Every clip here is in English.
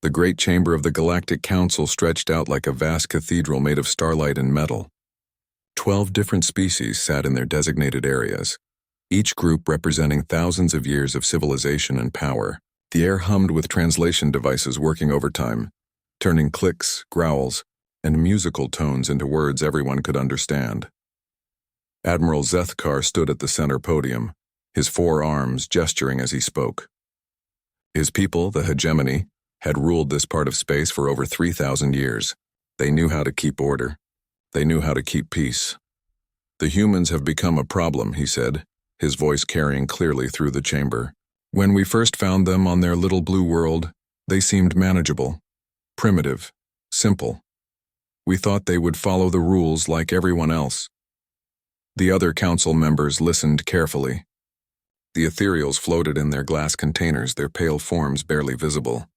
The great chamber of the Galactic Council stretched out like a vast cathedral made of starlight and metal. 12 different species sat in their designated areas, each group representing thousands of years of civilization and power. The air hummed with translation devices working overtime, turning clicks, growls, and musical tones into words everyone could understand. Admiral Zethkar stood at the center podium, his 4 arms gesturing as he spoke. His people, the hegemony, had ruled this part of space for over 3,000 years. They knew how to keep order. They knew how to keep peace. The humans have become a problem, he said, his voice carrying clearly through the chamber. When we first found them on their little blue world, they seemed manageable, primitive, simple. We thought they would follow the rules like everyone else. The other council members listened carefully. The ethereals floated in their glass containers, their pale forms barely visible.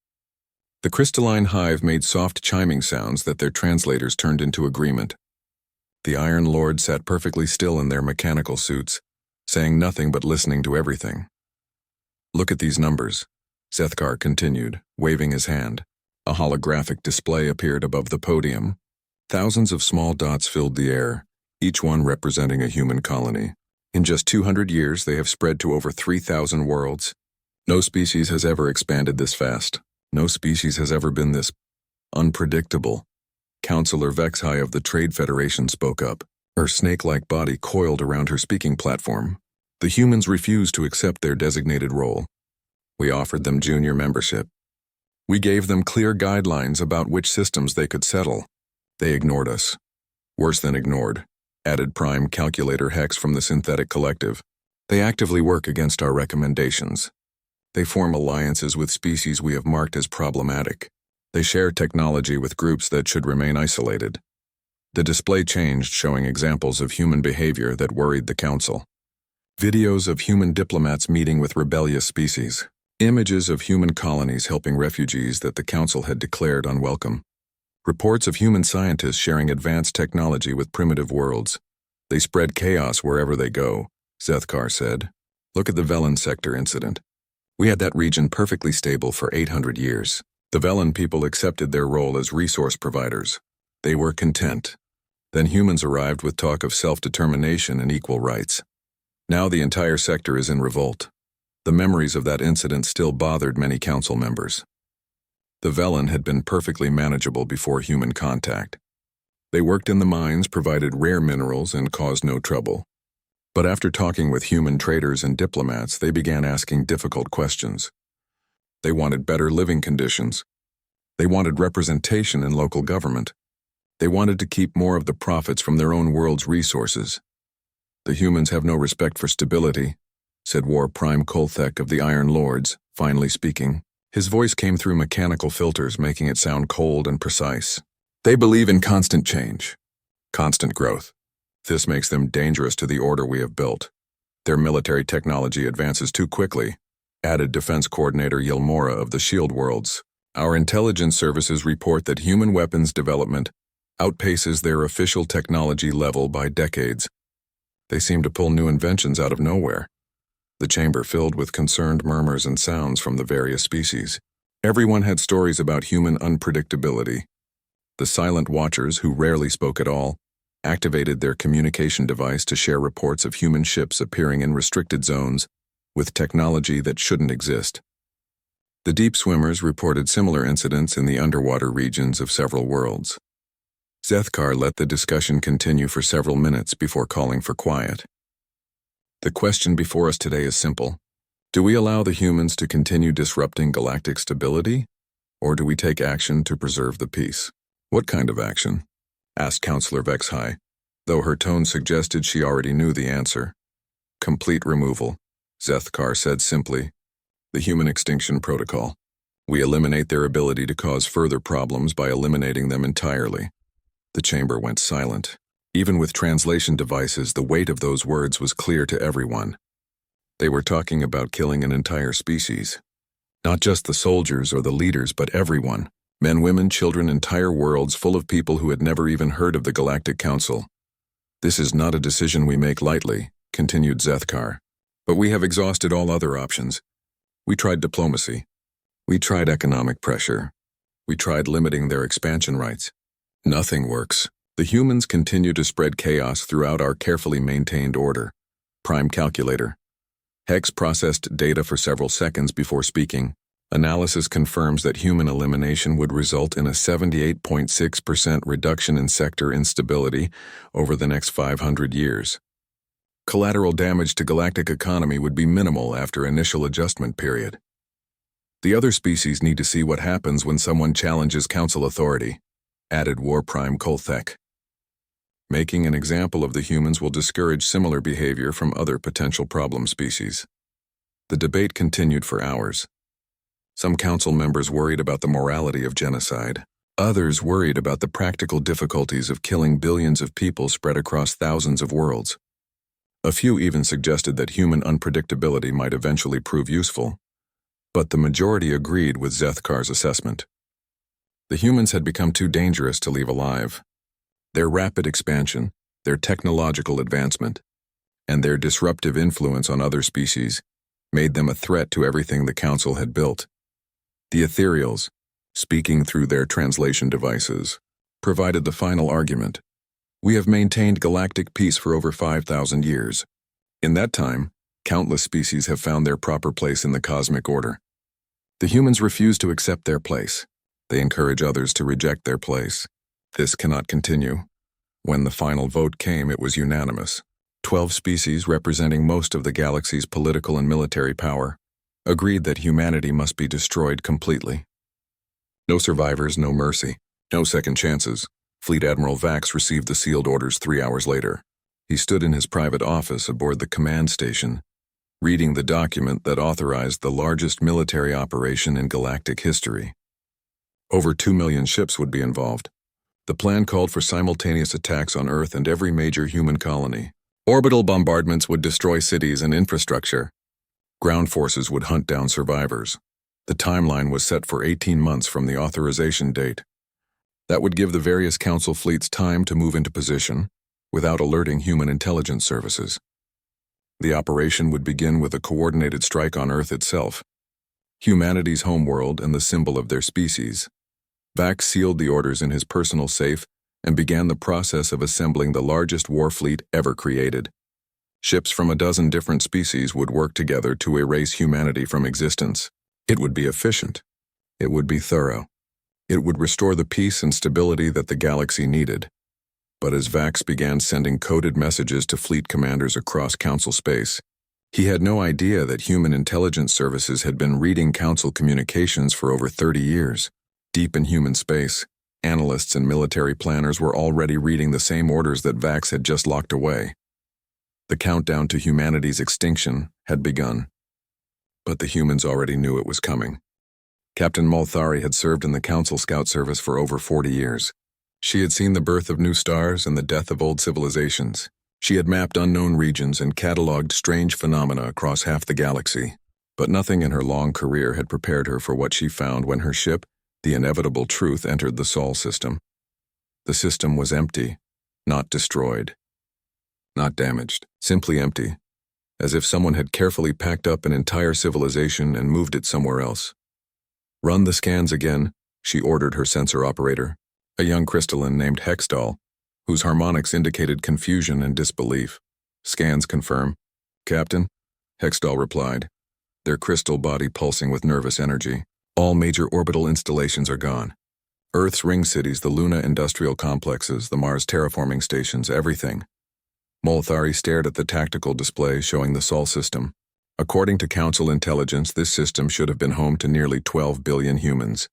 The crystalline hive made soft chiming sounds that their translators turned into agreement. The Iron Lord sat perfectly still in their mechanical suits, saying nothing but listening to everything. Look at these numbers, Zethkar continued, waving his hand. A holographic display appeared above the podium. Thousands of small dots filled the air, each one representing a human colony. In just 200 years, they have spread to over 3,000 worlds. No species has ever expanded this fast. No species has ever been this unpredictable. Counselor Vexhai of the Trade Federation spoke up. Her snake-like body coiled around her speaking platform. The humans refused to accept their designated role. We offered them junior membership. We gave them clear guidelines about which systems they could settle. They ignored us. Worse than ignored, added Prime Calculator Hex from the Synthetic Collective. They actively work against our recommendations. They form alliances with species we have marked as problematic. They share technology with groups that should remain isolated. The display changed, showing examples of human behavior that worried the Council. Videos of human diplomats meeting with rebellious species. Images of human colonies helping refugees that the Council had declared unwelcome. Reports of human scientists sharing advanced technology with primitive worlds. They spread chaos wherever they go, Zethkar said. Look at the Velen sector incident. We had that region perfectly stable for 800 years. The Velen people accepted their role as resource providers. They were content. Then humans arrived with talk of self-determination and equal rights. Now the entire sector is in revolt. The memories of that incident still bothered many council members. The Velen had been perfectly manageable before human contact. They worked in the mines, provided rare minerals, and caused no trouble. But after talking with human traders and diplomats, they began asking difficult questions. They wanted better living conditions. They wanted representation in local government. They wanted to keep more of the profits from their own world's resources. The humans have no respect for stability, said War Prime Kolthek of the Iron Lords, finally speaking. His voice came through mechanical filters, making it sound cold and precise. They believe in constant change, constant growth. This makes them dangerous to the order we have built. Their military technology advances too quickly, added Defense Coordinator Yilmora of the Shield Worlds. Our intelligence services report that human weapons development outpaces their official technology level by decades. They seem to pull new inventions out of nowhere. The chamber filled with concerned murmurs and sounds from the various species. Everyone had stories about human unpredictability. The silent watchers, who rarely spoke at all, activated their communication device to share reports of human ships appearing in restricted zones with technology that shouldn't exist. The deep swimmers reported similar incidents in the underwater regions of several worlds. Zethkar let the discussion continue for several minutes before calling for quiet. The question before us today is simple. Do we allow the humans to continue disrupting galactic stability, or do we take action to preserve the peace? What kind of action? Asked Counselor Vexhai, though her tone suggested she already knew the answer. Complete removal, Zethkar said simply. The human extinction protocol. We eliminate their ability to cause further problems by eliminating them entirely. The chamber went silent. Even with translation devices, the weight of those words was clear to everyone. They were talking about killing an entire species. Not just the soldiers or the leaders, but everyone. Men, women, children, entire worlds full of people who had never even heard of the Galactic Council. This is not a decision we make lightly, continued Zethkar. But we have exhausted all other options. We tried diplomacy. We tried economic pressure. We tried limiting their expansion rights. Nothing works. The humans continue to spread chaos throughout our carefully maintained order. Prime calculator. Hex processed data for several seconds before speaking. Analysis confirms that human elimination would result in a 78.6% reduction in sector instability over the next 500 years. Collateral damage to galactic economy would be minimal after initial adjustment period. The other species need to see what happens when someone challenges council authority, added War Prime Kolthek. Making an example of the humans will discourage similar behavior from other potential problem species. The debate continued for hours. Some council members worried about the morality of genocide. Others worried about the practical difficulties of killing billions of people spread across thousands of worlds. A few even suggested that human unpredictability might eventually prove useful, but the majority agreed with Zethkar's assessment. The humans had become too dangerous to leave alive. Their rapid expansion, their technological advancement, and their disruptive influence on other species made them a threat to everything the Council had built. The Ethereals, speaking through their translation devices, provided the final argument. We have maintained galactic peace for over 5,000 years. In that time, countless species have found their proper place in the cosmic order. The humans refuse to accept their place. They encourage others to reject their place. This cannot continue. When the final vote came, it was unanimous. 12 species representing most of the galaxy's political and military power agreed that humanity must be destroyed completely. No survivors, no mercy, no second chances. Fleet Admiral Vax received the sealed orders 3 hours later. He stood in his private office aboard the command station, reading the document that authorized the largest military operation in galactic history. Over 2 million ships would be involved. The plan called for simultaneous attacks on Earth and every major human colony. Orbital bombardments would destroy cities and infrastructure. Ground forces would hunt down survivors. The timeline was set for 18 months from the authorization date. That would give the various council fleets time to move into position without alerting human intelligence services. The operation would begin with a coordinated strike on Earth itself, humanity's homeworld and the symbol of their species. Vax sealed the orders in his personal safe and began the process of assembling the largest war fleet ever created. Ships from a dozen different species would work together to erase humanity from existence. It would be efficient. It would be thorough. It would restore the peace and stability that the galaxy needed. But as Vax began sending coded messages to fleet commanders across Council space, he had no idea that human intelligence services had been reading Council communications for over 30 years. Deep in human space, analysts and military planners were already reading the same orders that Vax had just locked away. The countdown to humanity's extinction had begun. But the humans already knew it was coming. Captain Molthari had served in the Council Scout Service for over 40 years. She had seen the birth of new stars and the death of old civilizations. She had mapped unknown regions and cataloged strange phenomena across half the galaxy. But nothing in her long career had prepared her for what she found when her ship, the Inevitable Truth, entered the Sol system. The system was empty, not destroyed, not damaged, simply empty, as if someone had carefully packed up an entire civilization and moved it somewhere else. Run the scans again, she ordered her sensor operator, a young crystalline named Hextall, whose harmonics indicated confusion and disbelief. Scans confirm. Captain, Hextall replied, their crystal body pulsing with nervous energy. All major orbital installations are gone. Earth's ring cities, the Luna industrial complexes, the Mars terraforming stations, everything. Molthari stared at the tactical display showing the Sol system. According to Council intelligence, this system should have been home to nearly 12 billion humans.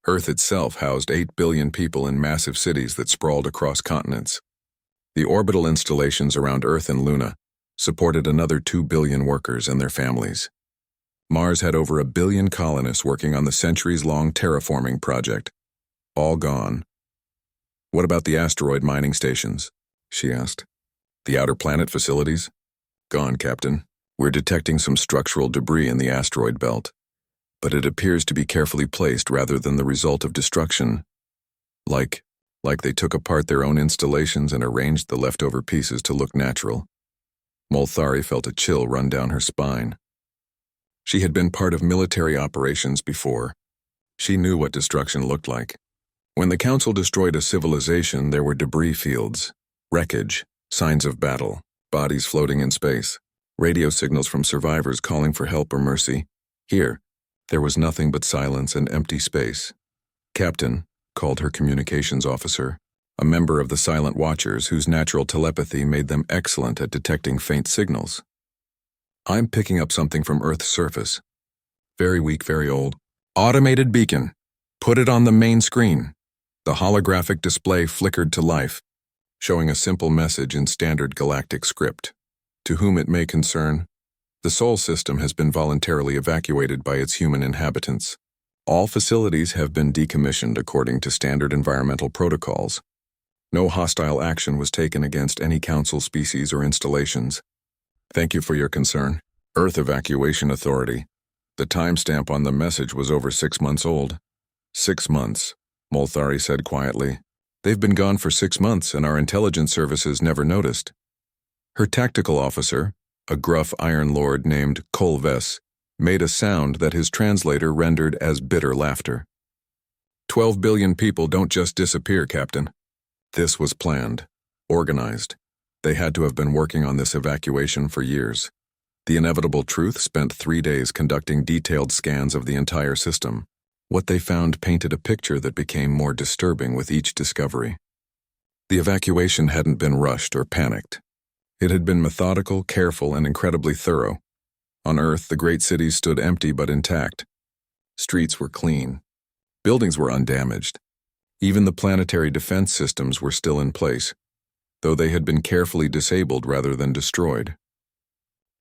Earth itself housed 8 billion people in massive cities that sprawled across continents. The orbital installations around Earth and Luna supported another 2 billion workers and their families. Mars had over 1 billion colonists working on the centuries-long terraforming project. All gone. What about the asteroid mining stations? She asked. The outer planet facilities? Gone, Captain. We're detecting some structural debris in the asteroid belt, but it appears to be carefully placed rather than the result of destruction. Like they took apart their own installations and arranged the leftover pieces to look natural. Molthari felt a chill run down her spine. She had been part of military operations before, She knew what destruction looked like. When the Council destroyed a civilization, there were debris fields, wreckage, signs of battle, bodies floating in space, radio signals from survivors calling for help or mercy. Here, there was nothing but silence and empty space. Captain, called her communications officer, a member of the Silent Watchers whose natural telepathy made them excellent at detecting faint signals. I'm picking up something from Earth's surface. Very weak, very old. Automated beacon. Put it on the main screen. The holographic display flickered to life, showing a simple message in standard galactic script. To whom it may concern, the Sol system has been voluntarily evacuated by its human inhabitants. All facilities have been decommissioned according to standard environmental protocols. No hostile action was taken against any Council species or installations. Thank you for your concern. Earth Evacuation Authority. The timestamp on the message was over 6 months old. 6 months, Molthari said quietly. They've been gone for 6 months and our intelligence services never noticed. Her tactical officer, a gruff Iron Lord named Kolves, made a sound that his translator rendered as bitter laughter. 12 billion people don't just disappear, Captain. This was planned, organized. They had to have been working on this evacuation for years. The Inevitable Truth spent 3 days conducting detailed scans of the entire system. What they found painted a picture that became more disturbing with each discovery. The evacuation hadn't been rushed or panicked. It had been methodical, careful, and incredibly thorough. On Earth, the great cities stood empty but intact. Streets were clean. Buildings were undamaged. Even the planetary defense systems were still in place, though they had been carefully disabled rather than destroyed.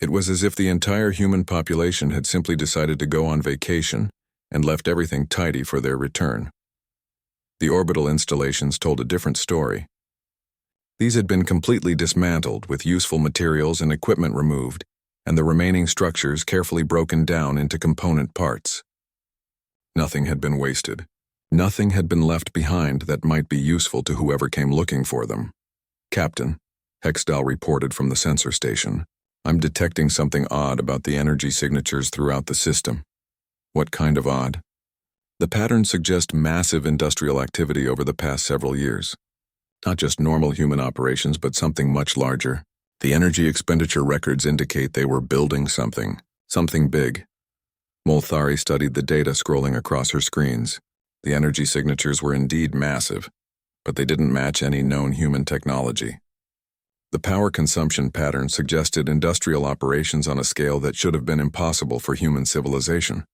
It was as if the entire human population had simply decided to go on vacation and left everything tidy for their return. The orbital installations told a different story. These had been completely dismantled with useful materials and equipment removed, and the remaining structures carefully broken down into component parts. Nothing had been wasted. Nothing had been left behind that might be useful to whoever came looking for them. Captain, Hexdal reported from the sensor station, I'm detecting something odd about the energy signatures throughout the system. What kind of odd? The patterns suggest massive industrial activity over the past several years. Not just normal human operations, but something much larger. The energy expenditure records indicate they were building something big. Molthari studied the data scrolling across her screens. The energy signatures were indeed massive, but they didn't match any known human technology. The power consumption pattern suggested industrial operations on a scale that should have been impossible for human civilization.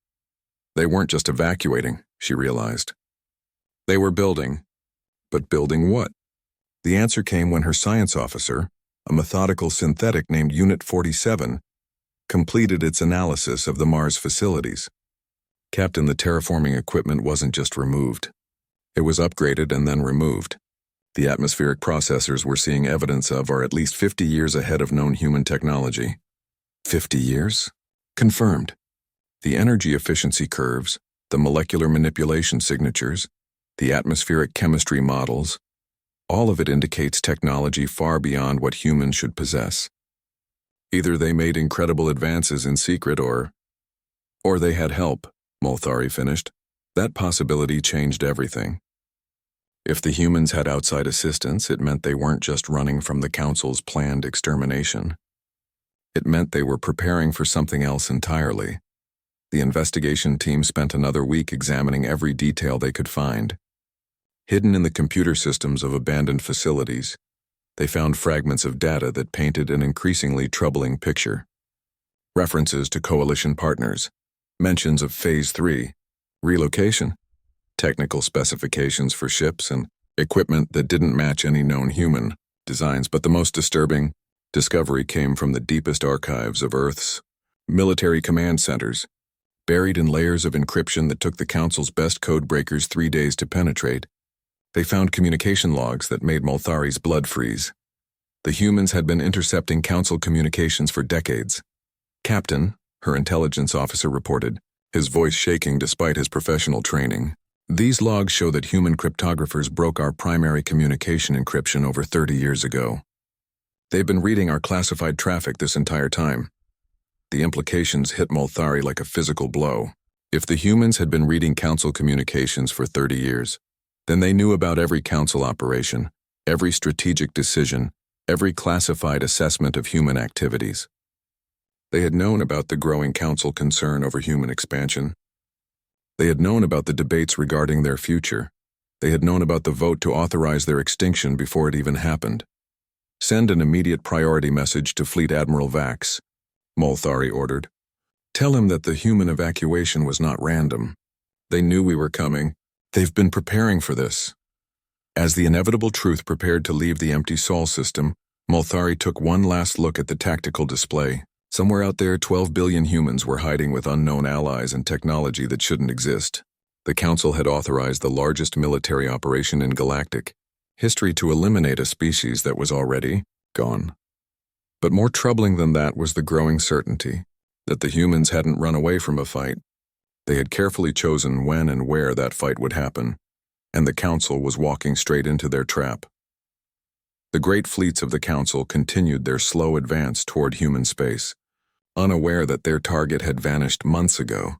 They weren't just evacuating, she realized. They were building. But building what? The answer came when her science officer, a methodical synthetic named Unit 47, completed its analysis of the Mars facilities. Captain, the terraforming equipment wasn't just removed. It was upgraded and then removed. The atmospheric processors we're seeing evidence of are at least 50 years ahead of known human technology. 50 years? Confirmed. The energy efficiency curves, the molecular manipulation signatures, the atmospheric chemistry models, all of it indicates technology far beyond what humans should possess. Either they made incredible advances in secret or they had help, Molthari finished. That possibility changed everything. If the humans had outside assistance, it meant they weren't just running from the Council's planned extermination. It meant they were preparing for something else entirely. The investigation team spent another week examining every detail they could find. Hidden in the computer systems of abandoned facilities, they found fragments of data that painted an increasingly troubling picture. References to coalition partners, mentions of Phase 3, relocation, technical specifications for ships and equipment that didn't match any known human designs, but the most disturbing discovery came from the deepest archives of Earth's military command centers, buried in layers of encryption that took the Council's best code breakers 3 days to penetrate. They found communication logs that made Molthari's blood freeze. The humans had been intercepting Council communications for decades. Captain, her intelligence officer reported, his voice shaking despite his professional training. These logs show that human cryptographers broke our primary communication encryption over 30 years ago. They've been reading our classified traffic this entire time. The implications hit Molthari like a physical blow. If the humans had been reading council communications for 30 years, then they knew about every council operation, every strategic decision, every classified assessment of human activities. They had known about the growing council concern over human expansion. They had known about the debates regarding their future. They had known about the vote to authorize their extinction before it even happened. Send an immediate priority message to Fleet Admiral Vax, Molthari ordered. Tell him that the human evacuation was not random. They knew we were coming. They've been preparing for this. As the inevitable truth prepared to leave the empty Sol system, Molthari took one last look at the tactical display. Somewhere out there, 12 billion humans were hiding with unknown allies and technology that shouldn't exist. The Council had authorized the largest military operation in Galactic history to eliminate a species that was already gone. But more troubling than that was the growing certainty that the humans hadn't run away from a fight. They had carefully chosen when and where that fight would happen, and the Council was walking straight into their trap. The great fleets of the Council continued their slow advance toward human space, unaware that their target had vanished months ago.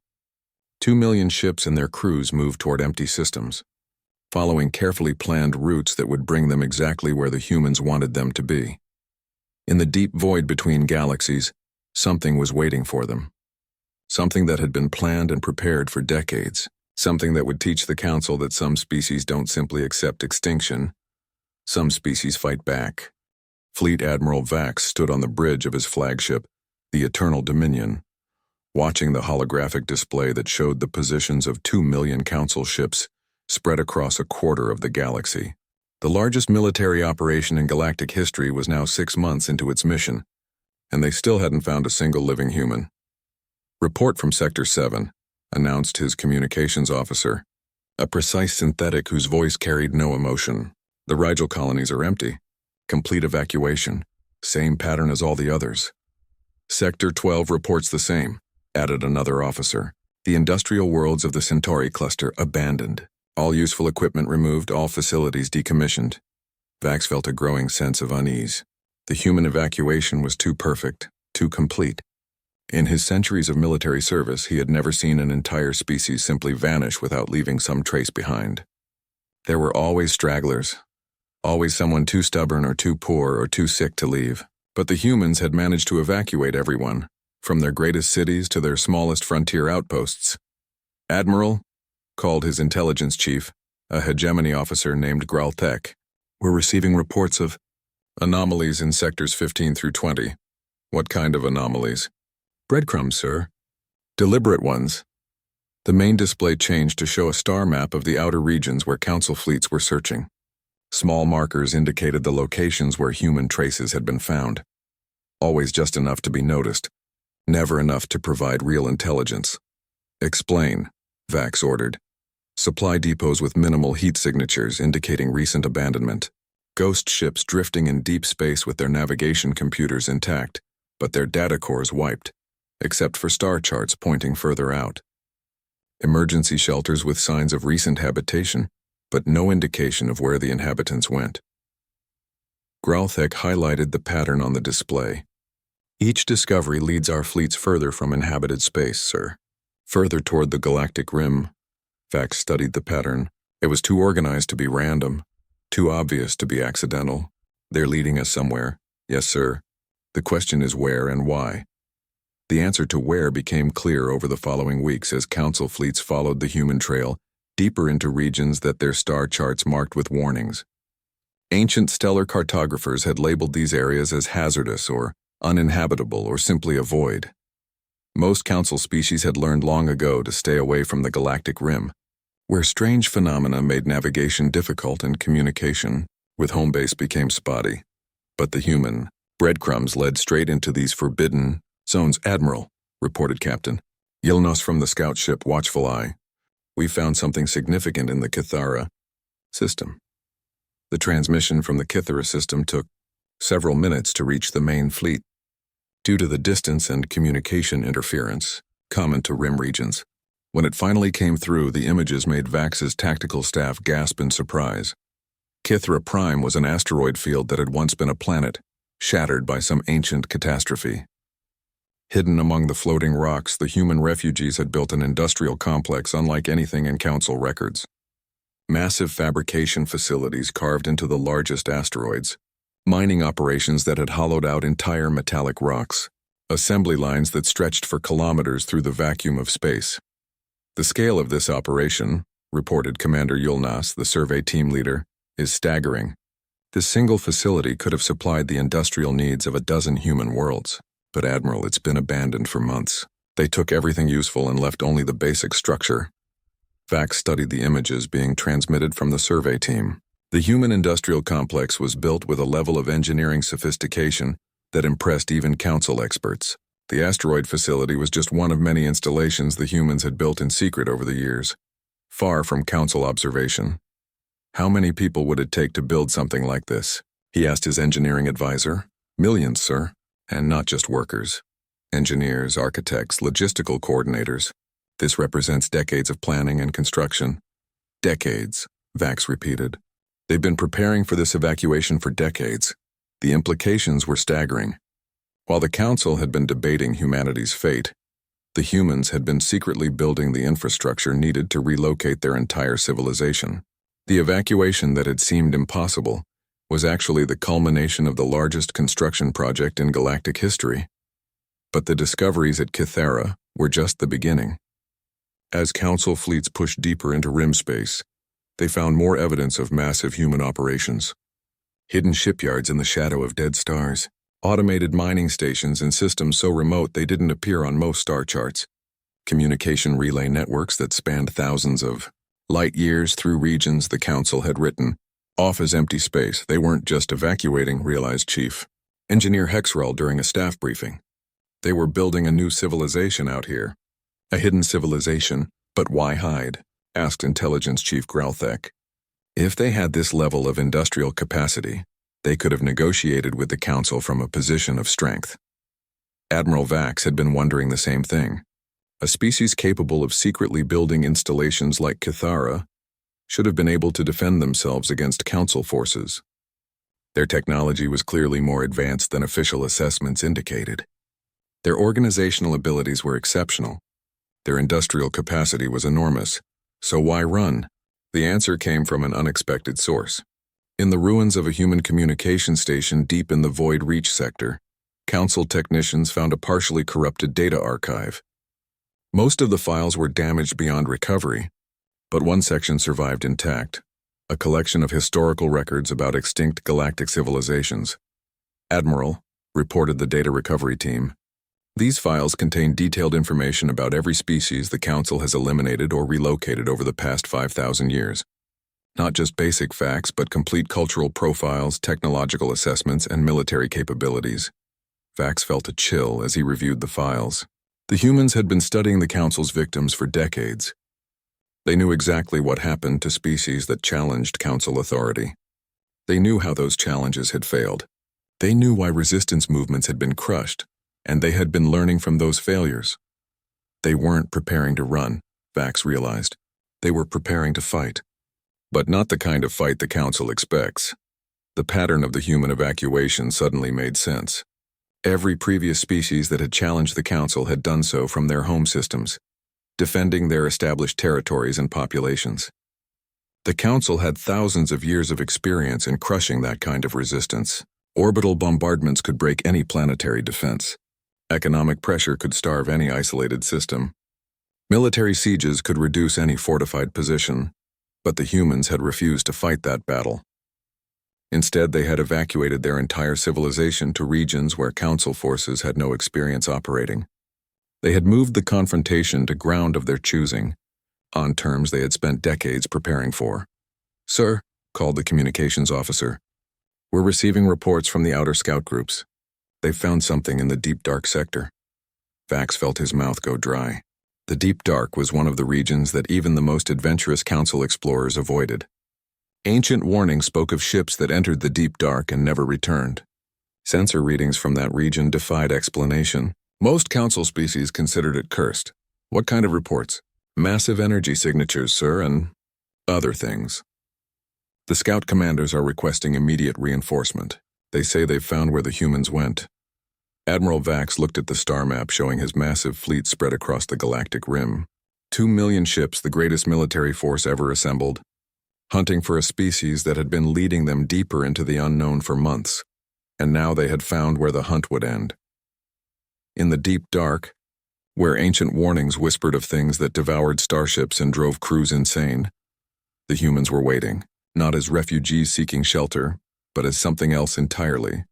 2 million ships and their crews moved toward empty systems, following carefully planned routes that would bring them exactly where the humans wanted them to be. In the deep void between galaxies, something was waiting for them. Something that had been planned and prepared for decades. Something that would teach the Council that some species don't simply accept extinction. Some species fight back. Fleet Admiral Vax stood on the bridge of his flagship, the Eternal Dominion, watching the holographic display that showed the positions of 2 million Council ships spread across a quarter of the galaxy. The largest military operation in galactic history was now 6 months into its mission, and they still hadn't found a single living human. "Report from Sector 7, announced his communications officer, a precise synthetic whose voice carried no emotion. "The Rigel colonies are empty. Complete evacuation. Same pattern as all the others." "Sector 12 reports the same," added another officer. "The industrial worlds of the Centauri cluster abandoned. All useful equipment removed, all facilities decommissioned." Vax felt a growing sense of unease. The human evacuation was too perfect, too complete. In his centuries of military service, he had never seen an entire species simply vanish without leaving some trace behind. There were always stragglers, always someone too stubborn or too poor or too sick to leave. But the humans had managed to evacuate everyone, from their greatest cities to their smallest frontier outposts. "Admiral," called his intelligence chief, a hegemony officer named Graltek, "we're receiving reports of anomalies in sectors 15 through 20. "What kind of anomalies?" "Breadcrumbs, sir. Deliberate ones." The main display changed to show a star map of the outer regions where Council fleets were searching. Small markers indicated the locations where human traces had been found. Always just enough to be noticed, never enough to provide real intelligence. "Explain," Vax ordered. "Supply depots with minimal heat signatures indicating recent abandonment. Ghost ships drifting in deep space with their navigation computers intact, but their data cores wiped, except for star charts pointing further out. Emergency shelters with signs of recent habitation, but no indication of where the inhabitants went." Gralthek highlighted the pattern on the display. "Each discovery leads our fleets further from inhabited space, sir. Further toward the galactic rim." Vax studied the pattern. It was too organized to be random, too obvious to be accidental. "They're leading us somewhere." "Yes, sir. The question is where and why." The answer to where became clear over the following weeks as Council fleets followed the human trail deeper into regions that their star charts marked with warnings. Ancient stellar cartographers had labeled these areas as hazardous or uninhabitable or simply a void. Most Council species had learned long ago to stay away from the galactic rim, where strange phenomena made navigation difficult and communication with home base became spotty. But the human breadcrumbs led straight into these forbidden zones. "Admiral," reported Captain Yilnos from the scout ship Watchful Eye, "we found something significant in the Kithara system." The transmission from the Kithara system took several minutes to reach the main fleet, due to the distance and communication interference common to rim regions. When it finally came through, the images made Vax's tactical staff gasp in surprise. Kithra Prime was an asteroid field that had once been a planet, shattered by some ancient catastrophe. Hidden among the floating rocks, the human refugees had built an industrial complex unlike anything in Council records. Massive fabrication facilities carved into the largest asteroids, mining operations that had hollowed out entire metallic rocks, assembly lines that stretched for kilometers through the vacuum of space. The scale of this operation, reported Commander Yulnas, the survey team leader, is staggering. This single facility could have supplied the industrial needs of a dozen human worlds. But Admiral, it's been abandoned for months. They took everything useful and left only the basic structure. Vax studied the images being transmitted from the survey team. The human industrial complex was built with a level of engineering sophistication that impressed even Council experts. The asteroid facility was just one of many installations the humans had built in secret over the years, far from Council observation. How many people would it take to build something like this? He asked his engineering advisor. Millions, sir. And not just workers. Engineers, architects, logistical coordinators. This represents decades of planning and construction. Decades, Vax repeated. They've been preparing for this evacuation for decades. The implications were staggering. While the Council had been debating humanity's fate, the humans had been secretly building the infrastructure needed to relocate their entire civilization. The evacuation that had seemed impossible was actually the culmination of the largest construction project in galactic history. But the discoveries at Kythera were just the beginning. As Council fleets pushed deeper into rim space, they found more evidence of massive human operations. Hidden shipyards in the shadow of dead stars, automated mining stations and systems so remote they didn't appear on most star charts, communication relay networks that spanned thousands of light years through regions the Council had written off as empty space. They weren't just evacuating, realized Chief Engineer Hexrel during a staff briefing. They were building a new civilization out here. A hidden civilization, but why hide? Asked Intelligence Chief Gralthek. If they had this level of industrial capacity, they could have negotiated with the Council from a position of strength. Admiral Vax had been wondering the same thing. A species capable of secretly building installations like Kythera should have been able to defend themselves against Council forces. Their technology was clearly more advanced than official assessments indicated. Their organizational abilities were exceptional. Their industrial capacity was enormous. So why run? The answer came from an unexpected source. In the ruins of a human communication station deep in the Void Reach sector, Council technicians found a partially corrupted data archive. Most of the files were damaged beyond recovery, but one section survived intact, a collection of historical records about extinct galactic civilizations. Admiral, reported the data recovery team. These files contain detailed information about every species the Council has eliminated or relocated over the past 5,000 years. Not just basic facts, but complete cultural profiles, technological assessments, and military capabilities. Vax felt a chill as he reviewed the files. The humans had been studying the Council's victims for decades. They knew exactly what happened to species that challenged Council authority. They knew how those challenges had failed. They knew why resistance movements had been crushed, and they had been learning from those failures. They weren't preparing to run, Vax realized. They were preparing to fight. But not the kind of fight the Council expects. The pattern of the human evacuation suddenly made sense. Every previous species that had challenged the Council had done so from their home systems, defending their established territories and populations. The Council had thousands of years of experience in crushing that kind of resistance. Orbital bombardments could break any planetary defense. Economic pressure could starve any isolated system. Military sieges could reduce any fortified position, but the humans had refused to fight that battle. Instead, they had evacuated their entire civilization to regions where Council forces had no experience operating. They had moved the confrontation to ground of their choosing, on terms they had spent decades preparing for. "Sir," called the communications officer, "we're receiving reports from the outer scout groups. They've found something in the deep dark sector." Vax felt his mouth go dry. The deep dark was one of the regions that even the most adventurous Council explorers avoided. Ancient warnings spoke of ships that entered the deep dark and never returned. Sensor readings from that region defied explanation. Most Council species considered it cursed. "What kind of reports?" "Massive energy signatures, sir, and other things." "The scout commanders are requesting immediate reinforcement. They say they've found where the humans went." Admiral Vax looked at the star map showing his massive fleet spread across the galactic rim. 2 million ships, the greatest military force ever assembled, hunting for a species that had been leading them deeper into the unknown for months, and now they had found where the hunt would end. In the deep dark, where ancient warnings whispered of things that devoured starships and drove crews insane, the humans were waiting, not as refugees seeking shelter, but as something else entirely.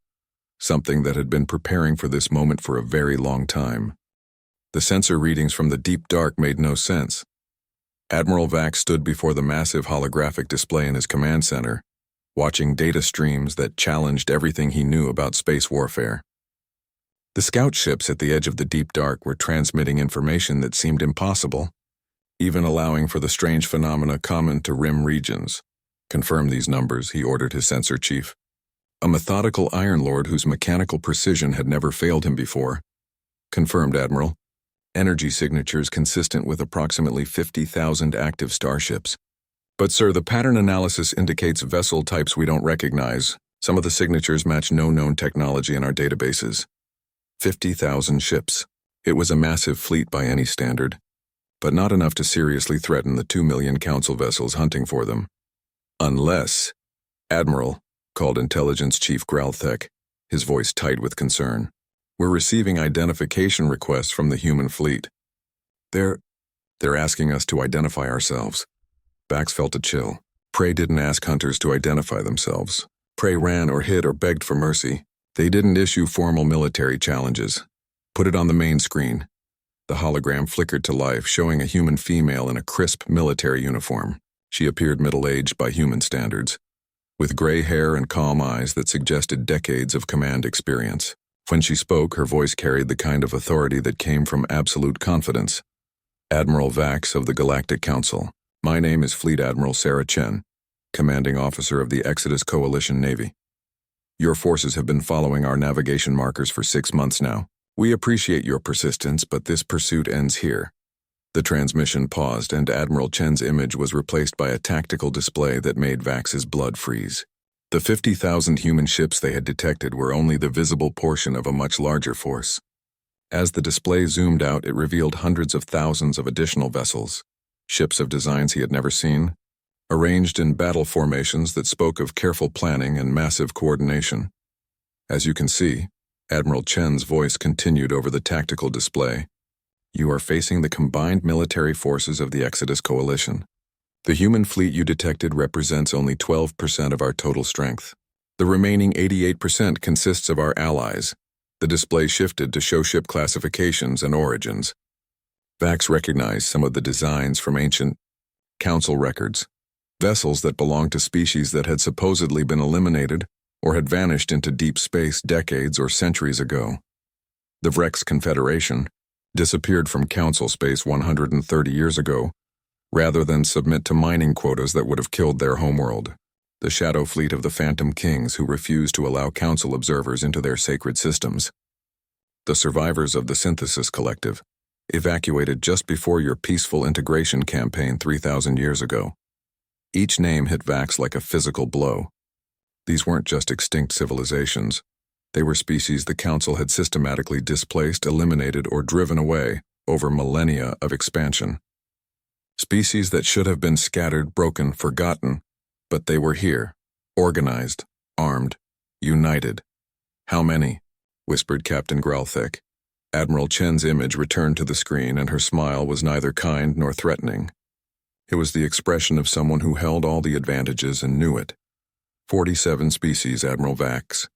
Something that had been preparing for this moment for a very long time. The sensor readings from the deep dark made no sense. Admiral Vax stood before the massive holographic display in his command center, watching data streams that challenged everything he knew about space warfare. The scout ships at the edge of the deep dark were transmitting information that seemed impossible, even allowing for the strange phenomena common to rim regions. "Confirm these numbers," he ordered his sensor chief. A methodical Iron Lord whose mechanical precision had never failed him before. "Confirmed, Admiral. Energy signatures consistent with approximately 50,000 active starships. But sir, the pattern analysis indicates vessel types we don't recognize. Some of the signatures match no known technology in our databases." 50,000 ships. It was a massive fleet by any standard, but not enough to seriously threaten the 2 million council vessels hunting for them. "Unless, Admiral," called Intelligence Chief Gralthek, his voice tight with concern, "we're receiving identification requests from the human fleet. They're asking us to identify ourselves." Vax felt a chill. Prey didn't ask hunters to identify themselves. Prey ran or hid or begged for mercy. They didn't issue formal military challenges. "Put it on the main screen." The hologram flickered to life, showing a human female in a crisp military uniform. She appeared middle-aged by human standards, with gray hair and calm eyes that suggested decades of command experience. When she spoke, her voice carried the kind of authority that came from absolute confidence. "Admiral Vax of the Galactic Council. My name is Fleet Admiral Sarah Chen, commanding officer of the Exodus Coalition Navy. Your forces have been following our navigation markers for 6 months now. We appreciate your persistence, but this pursuit ends here." The transmission paused, and Admiral Chen's image was replaced by a tactical display that made Vax's blood freeze. The 50,000 human ships they had detected were only the visible portion of a much larger force. As the display zoomed out, it revealed hundreds of thousands of additional vessels, ships of designs he had never seen, arranged in battle formations that spoke of careful planning and massive coordination. "As you can see," Admiral Chen's voice continued over the tactical display, "you are facing the combined military forces of the Exodus Coalition. The human fleet you detected represents only 12% of our total strength. The remaining 88% consists of our allies." The display shifted to show ship classifications and origins. Vax recognized some of the designs from ancient council records, vessels that belonged to species that had supposedly been eliminated or had vanished into deep space decades or centuries ago. The Vrex Confederation disappeared from council space 130 years ago, rather than submit to mining quotas that would have killed their homeworld. The shadow fleet of the Phantom Kings who refused to allow council observers into their sacred systems. The survivors of the Synthesis Collective, evacuated just before your peaceful integration campaign 3,000 years ago. Each name hit Vax like a physical blow. These weren't just extinct civilizations. They were species the Council had systematically displaced, eliminated, or driven away over millennia of expansion. Species that should have been scattered, broken, forgotten, but they were here, organized, armed, united. "How many?" whispered Captain Gralthek. Admiral Chen's image returned to the screen, and her smile was neither kind nor threatening. It was the expression of someone who held all the advantages and knew it. 47 species, Admiral Vax.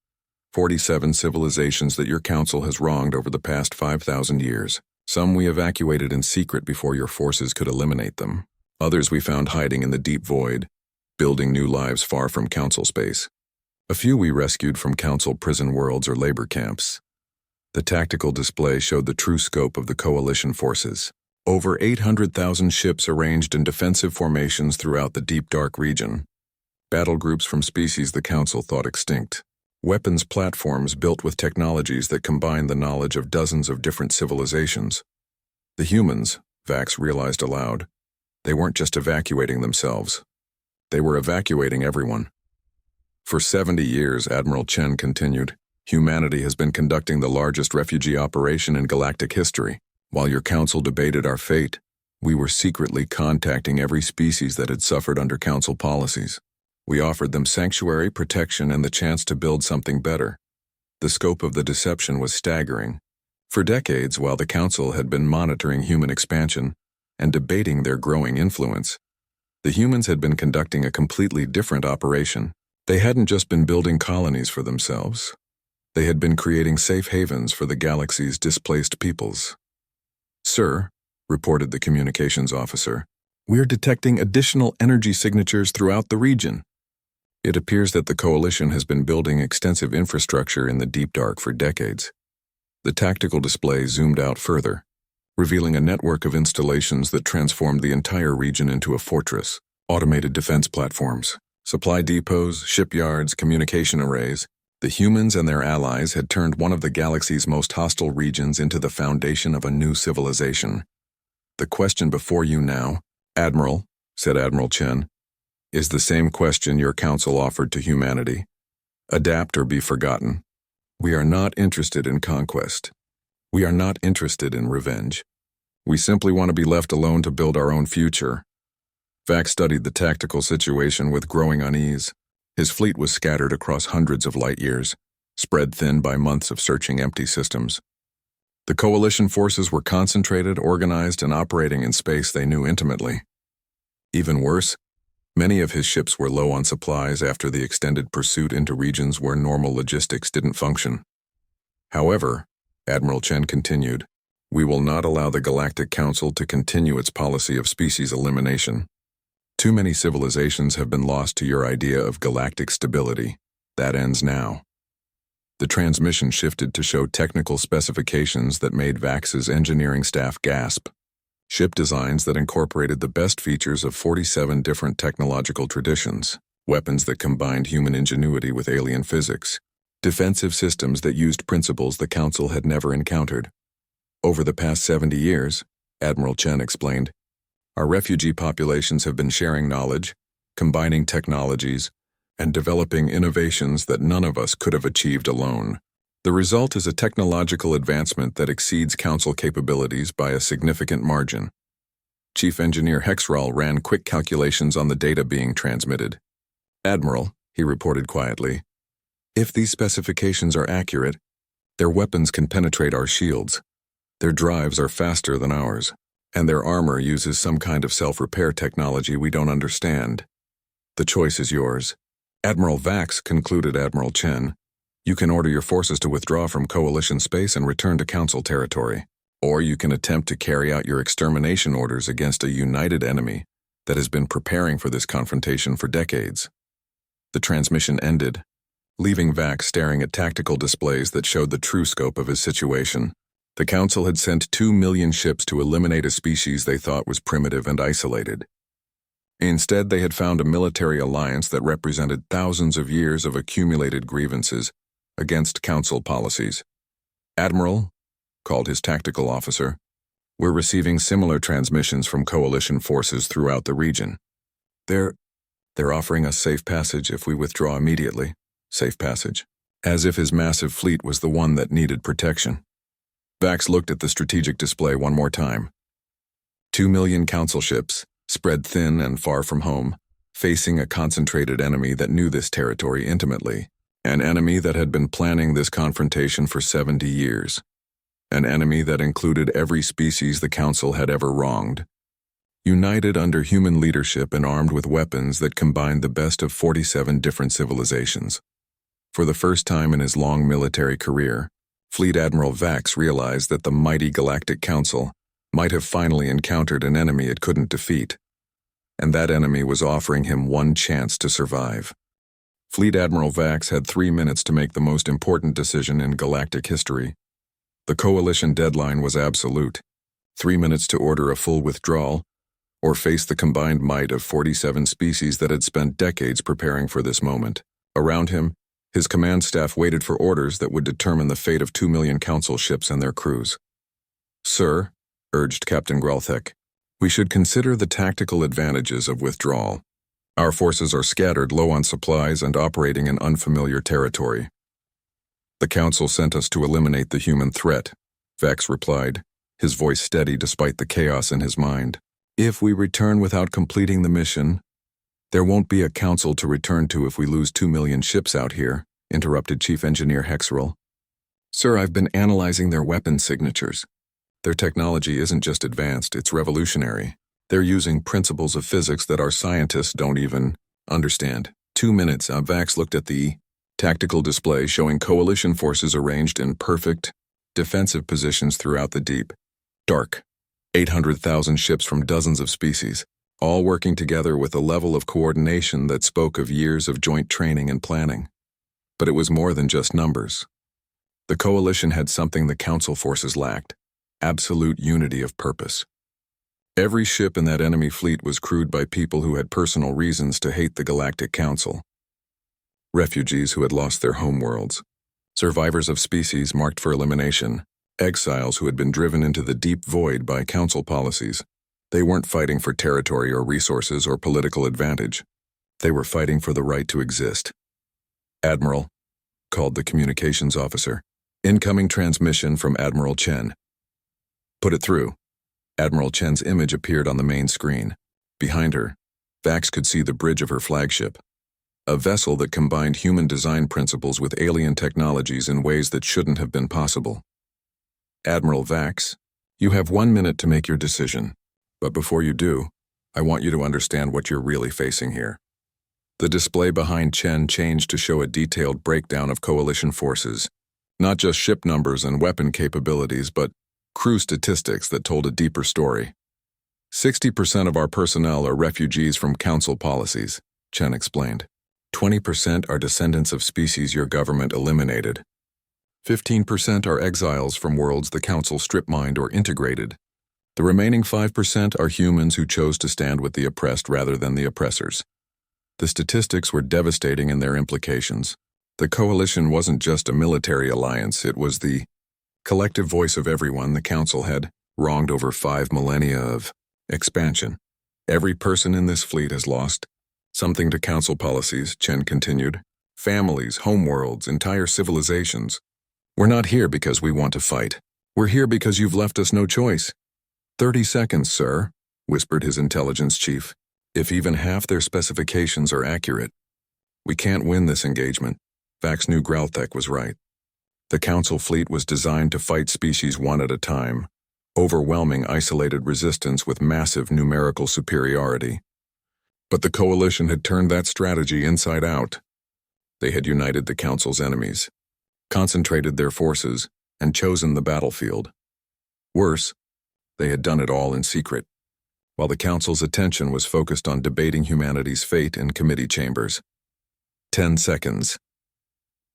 47 civilizations that your council has wronged over the past 5,000 years. Some we evacuated in secret before your forces could eliminate them. Others we found hiding in the deep void, building new lives far from council space. A few we rescued from council prison worlds or labor camps. The tactical display showed the true scope of the coalition forces. Over 800,000 ships arranged in defensive formations throughout the deep dark region. Battle groups from species the council thought extinct. Weapons platforms built with technologies that combine the knowledge of dozens of different civilizations. The humans, Vax realized aloud, they weren't just evacuating themselves. They were evacuating everyone. For 70 years, Admiral Chen continued, Humanity has been conducting the largest refugee operation in galactic history. While your council debated our fate, we were secretly contacting every species that had suffered under council policies. We offered them sanctuary, protection, and the chance to build something better. The scope of the deception was staggering. For decades, while the council had been monitoring human expansion and debating their growing influence, the humans had been conducting a completely different operation. They hadn't just been building colonies for themselves. They had been creating safe havens for the galaxy's displaced peoples. "Sir," reported the communications officer, "we're detecting additional energy signatures throughout the region. It appears that the Coalition has been building extensive infrastructure in the deep dark for decades." The tactical display zoomed out further, revealing a network of installations that transformed the entire region into a fortress. Automated defense platforms, supply depots, shipyards, communication arrays. The humans and their allies had turned one of the galaxy's most hostile regions into the foundation of a new civilization. "The question before you now, Admiral," said Admiral Chen, "is the same question your council offered to humanity. Adapt or be forgotten. We are not interested in conquest. We are not interested in revenge. We simply want to be left alone to build our own future." Vax studied the tactical situation with growing unease. His fleet was scattered across hundreds of light years, spread thin by months of searching empty systems. The Coalition forces were concentrated, organized, and operating in space they knew intimately. Even worse, many of his ships were low on supplies after the extended pursuit into regions where normal logistics didn't function. "However," Admiral Chen continued, "we will not allow the Galactic Council to continue its policy of species elimination. Too many civilizations have been lost to your idea of galactic stability. That ends now." The transmission shifted to show technical specifications that made Vax's engineering staff gasp. Ship designs that incorporated the best features of 47 different technological traditions, weapons that combined human ingenuity with alien physics, defensive systems that used principles the Council had never encountered. "Over the past 70 years, Admiral Chen explained, our refugee populations have been sharing knowledge, combining technologies, and developing innovations that none of us could have achieved alone. The result is a technological advancement that exceeds Council capabilities by a significant margin." Chief Engineer Hexral ran quick calculations on the data being transmitted. "Admiral," he reported quietly, "if these specifications are accurate, their weapons can penetrate our shields. Their drives are faster than ours, and their armor uses some kind of self-repair technology we don't understand. The choice is yours." "Admiral Vax," concluded Admiral Chen, "you can order your forces to withdraw from Coalition space and return to Council territory. Or you can attempt to carry out your extermination orders against a united enemy that has been preparing for this confrontation for decades." The transmission ended, leaving Vax staring at tactical displays that showed the true scope of his situation. The Council had sent 2 million ships to eliminate a species they thought was primitive and isolated. Instead, they had found a military alliance that represented thousands of years of accumulated grievances against Council policies. "Admiral," called his tactical officer, "we're receiving similar transmissions from Coalition forces throughout the region. They're offering us safe passage if we withdraw immediately." Safe passage. As if his massive fleet was the one that needed protection. Vax looked at the strategic display one more time. 2 million Council ships, spread thin and far from home, facing a concentrated enemy that knew this territory intimately. An enemy that had been planning this confrontation for 70 years. An enemy that included every species the Council had ever wronged. United under human leadership and armed with weapons that combined the best of 47 different civilizations. For the first time in his long military career, Fleet Admiral Vax realized that the mighty Galactic Council might have finally encountered an enemy it couldn't defeat, and that enemy was offering him one chance to survive. Fleet Admiral Vax had 3 minutes to make the most important decision in galactic history. The Coalition deadline was absolute. 3 minutes to order a full withdrawal, or face the combined might of 47 species that had spent decades preparing for this moment. Around him, his command staff waited for orders that would determine the fate of 2 million Council ships and their crews. "Sir," urged Captain Gralthek, "we should consider the tactical advantages of withdrawal. Our forces are scattered, low on supplies, and operating in unfamiliar territory." The Council sent us to eliminate the human threat, Vax replied, his voice steady despite the chaos in his mind. If we return without completing the mission, there won't be a council to return to if we lose 2 million ships out here, interrupted Chief Engineer Hexerl. Sir, I've been analyzing their weapon signatures. Their technology isn't just advanced, it's revolutionary. They're using principles of physics that our scientists don't even understand. 2 minutes, Vax looked at the tactical display showing coalition forces arranged in perfect, defensive positions throughout the deep, dark, 800,000 ships from dozens of species, all working together with a level of coordination that spoke of years of joint training and planning. But it was more than just numbers. The coalition had something the Council forces lacked: absolute unity of purpose. Every ship in that enemy fleet was crewed by people who had personal reasons to hate the Galactic Council. Refugees who had lost their homeworlds, survivors of species marked for elimination, exiles who had been driven into the deep void by Council policies. They weren't fighting for territory or resources or political advantage. They were fighting for the right to exist. Admiral, called the communications officer. Incoming transmission from Admiral Chen. Put it through. Admiral Chen's image appeared on the main screen. Behind her, Vax could see the bridge of her flagship, a vessel that combined human design principles with alien technologies in ways that shouldn't have been possible. Admiral Vax, you have 1 minute to make your decision, but before you do, I want you to understand what you're really facing here. The display behind Chen changed to show a detailed breakdown of coalition forces, not just ship numbers and weapon capabilities, but crew statistics that told a deeper story. 60% of our personnel are refugees from Council policies, Chen explained. 20% are descendants of species your government eliminated. 15% are exiles from worlds the Council strip-mined or integrated. The remaining 5% are humans who chose to stand with the oppressed rather than the oppressors. The statistics were devastating in their implications. The coalition wasn't just a military alliance, it was the collective voice of everyone the Council had wronged over 5 millennia of expansion. Every person in this fleet has lost something to Council policies, Chen continued. Families, homeworlds, entire civilizations. We're not here because we want to fight. We're here because you've left us no choice. 30 seconds, sir, whispered his intelligence chief. If even half their specifications are accurate, we can't win this engagement. Vax knew Growlthek was right. The Council fleet was designed to fight species one at a time, overwhelming isolated resistance with massive numerical superiority. But the Coalition had turned that strategy inside out. They had united the Council's enemies, concentrated their forces, and chosen the battlefield. Worse, they had done it all in secret, while the Council's attention was focused on debating humanity's fate in committee chambers. 10 seconds.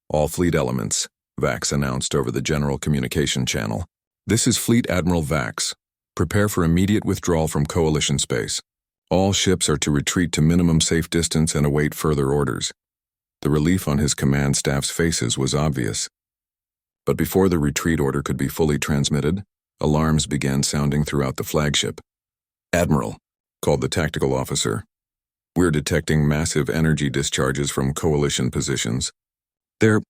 All fleet elements, Vax announced over the general communication channel. This is Fleet Admiral Vax. Prepare for immediate withdrawal from Coalition space. All ships are to retreat to minimum safe distance and await further orders. The relief on his command staff's faces was obvious. But before the retreat order could be fully transmitted, alarms began sounding throughout the flagship. Admiral, called the tactical officer. We're detecting massive energy discharges from Coalition positions. They're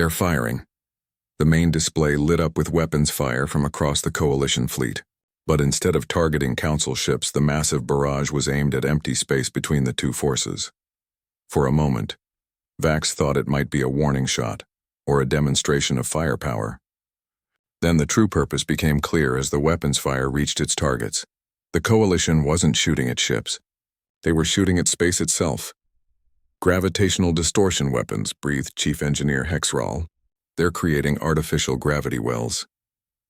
firing. The main display lit up with weapons fire from across the Coalition fleet. But instead of targeting Council ships, the massive barrage was aimed at empty space between the two forces. For a moment, Vax thought it might be a warning shot, or a demonstration of firepower. Then the true purpose became clear as the weapons fire reached its targets. The Coalition wasn't shooting at ships. They were shooting at space itself. Gravitational distortion weapons, breathed Chief Engineer Hexerl. They're creating artificial gravity wells.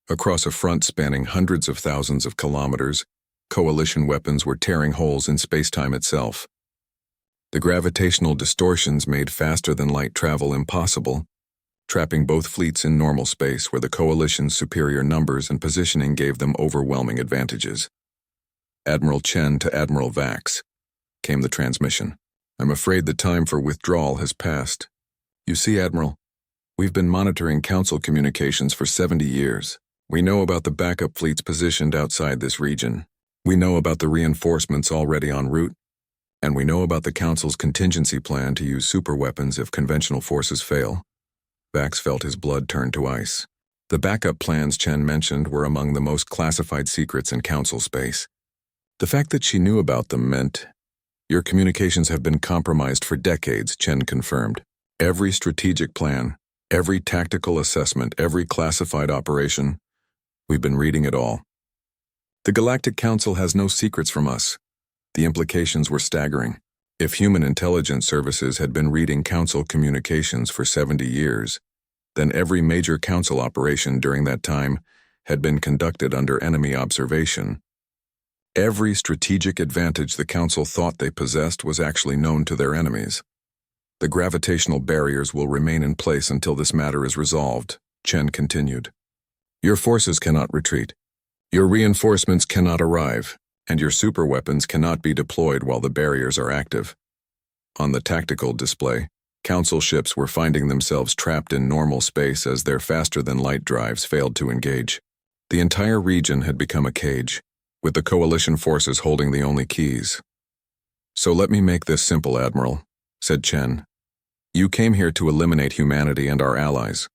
Across a front spanning hundreds of thousands of kilometers, Coalition weapons were tearing holes in space-time itself. The gravitational distortions made faster-than-light travel impossible, trapping both fleets in normal space where the Coalition's superior numbers and positioning gave them overwhelming advantages. Admiral Chen to Admiral Vax, came the transmission. I'm afraid the time for withdrawal has passed. You see, Admiral, we've been monitoring Council communications for 70 years. We know about the backup fleets positioned outside this region. We know about the reinforcements already en route. And we know about the Council's contingency plan to use superweapons if conventional forces fail. Vax felt his blood turn to ice. The backup plans Chen mentioned were among the most classified secrets in Council space. The fact that she knew about them meant, "Your communications have been compromised for decades," Chen confirmed. "Every strategic plan, every tactical assessment, every classified operation, we've been reading it all. The Galactic Council has no secrets from us." The implications were staggering. If human intelligence services had been reading Council communications for 70 years, then every major Council operation during that time had been conducted under enemy observation. Every strategic advantage the Council thought they possessed was actually known to their enemies. "The gravitational barriers will remain in place until this matter is resolved," Chen continued. "Your forces cannot retreat. Your reinforcements cannot arrive, and your superweapons cannot be deployed while the barriers are active." On the tactical display, Council ships were finding themselves trapped in normal space as their faster-than-light drives failed to engage. The entire region had become a cage, with the Coalition forces holding the only keys. "So let me make this simple, Admiral," said Chen. "You came here to eliminate humanity and our allies.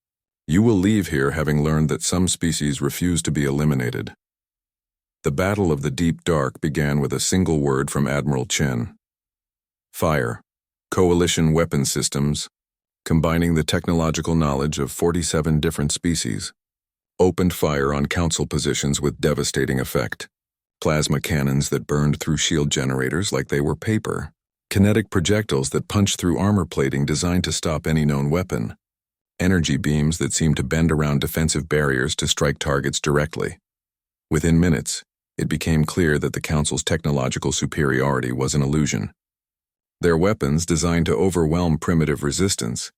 You will leave here having learned that some species refuse to be eliminated." The Battle of the Deep Dark began with a single word from Admiral Chen. Fire. Coalition weapon systems, combining the technological knowledge of 47 different species, opened fire on Council positions with devastating effect. Plasma cannons that burned through shield generators like they were paper. Kinetic projectiles that punched through armor plating designed to stop any known weapon. Energy beams that seemed to bend around defensive barriers to strike targets directly. Within minutes, it became clear that the Council's technological superiority was an illusion. Their weapons, designed to overwhelm primitive resistance,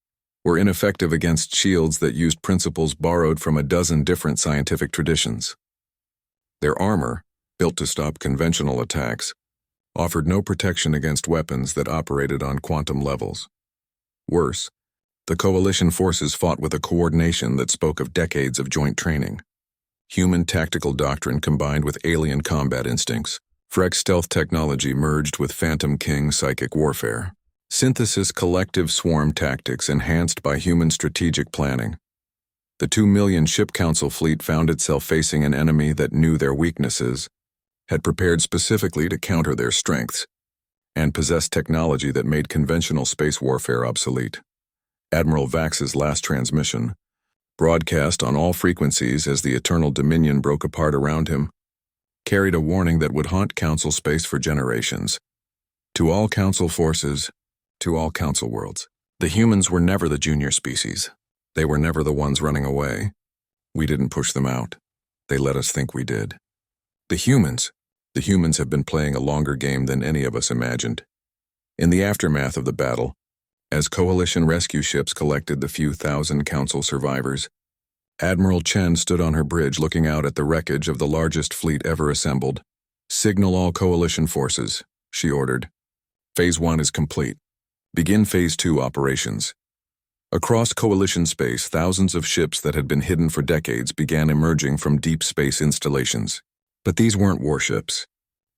were ineffective against shields that used principles borrowed from a dozen different scientific traditions. Their armor, built to stop conventional attacks, offered no protection against weapons that operated on quantum levels. Worse, the Coalition forces fought with a coordination that spoke of decades of joint training. Human tactical doctrine combined with alien combat instincts. Frex stealth technology merged with Phantom King psychic warfare. Synthesis collective swarm tactics enhanced by human strategic planning. The 2 million ship Council fleet found itself facing an enemy that knew their weaknesses, had prepared specifically to counter their strengths, and possessed technology that made conventional space warfare obsolete. Admiral Vax's last transmission, broadcast on all frequencies as the Eternal Dominion broke apart around him, carried a warning that would haunt Council space for generations. To all Council forces, to all Council worlds, the humans were never the junior species. They were never the ones running away. We didn't push them out. They let us think we did. The humans have been playing a longer game than any of us imagined. In the aftermath of the battle, as Coalition rescue ships collected the few thousand Council survivors, Admiral Chen stood on her bridge looking out at the wreckage of the largest fleet ever assembled. "Signal all Coalition forces," she ordered. "Phase 1 is complete. Begin Phase 2 operations." Across Coalition space, thousands of ships that had been hidden for decades began emerging from deep space installations. But these weren't warships.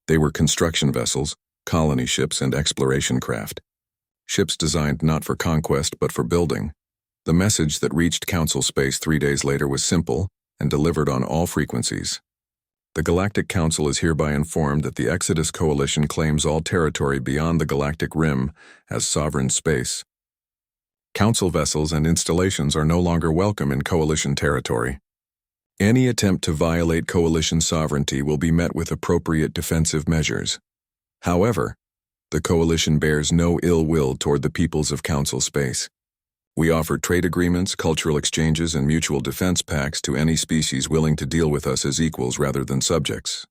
They were construction vessels, colony ships, and exploration craft. Ships designed not for conquest but for building. The message that reached Council space 3 days later was simple and delivered on all frequencies. The Galactic Council is hereby informed that the Exodus Coalition claims all territory beyond the Galactic Rim as sovereign space. Council vessels and installations are no longer welcome in Coalition territory. Any attempt to violate Coalition sovereignty will be met with appropriate defensive measures. However, the Coalition bears no ill will toward the peoples of Council space. We offer trade agreements, cultural exchanges, and mutual defense pacts to any species willing to deal with us as equals rather than subjects.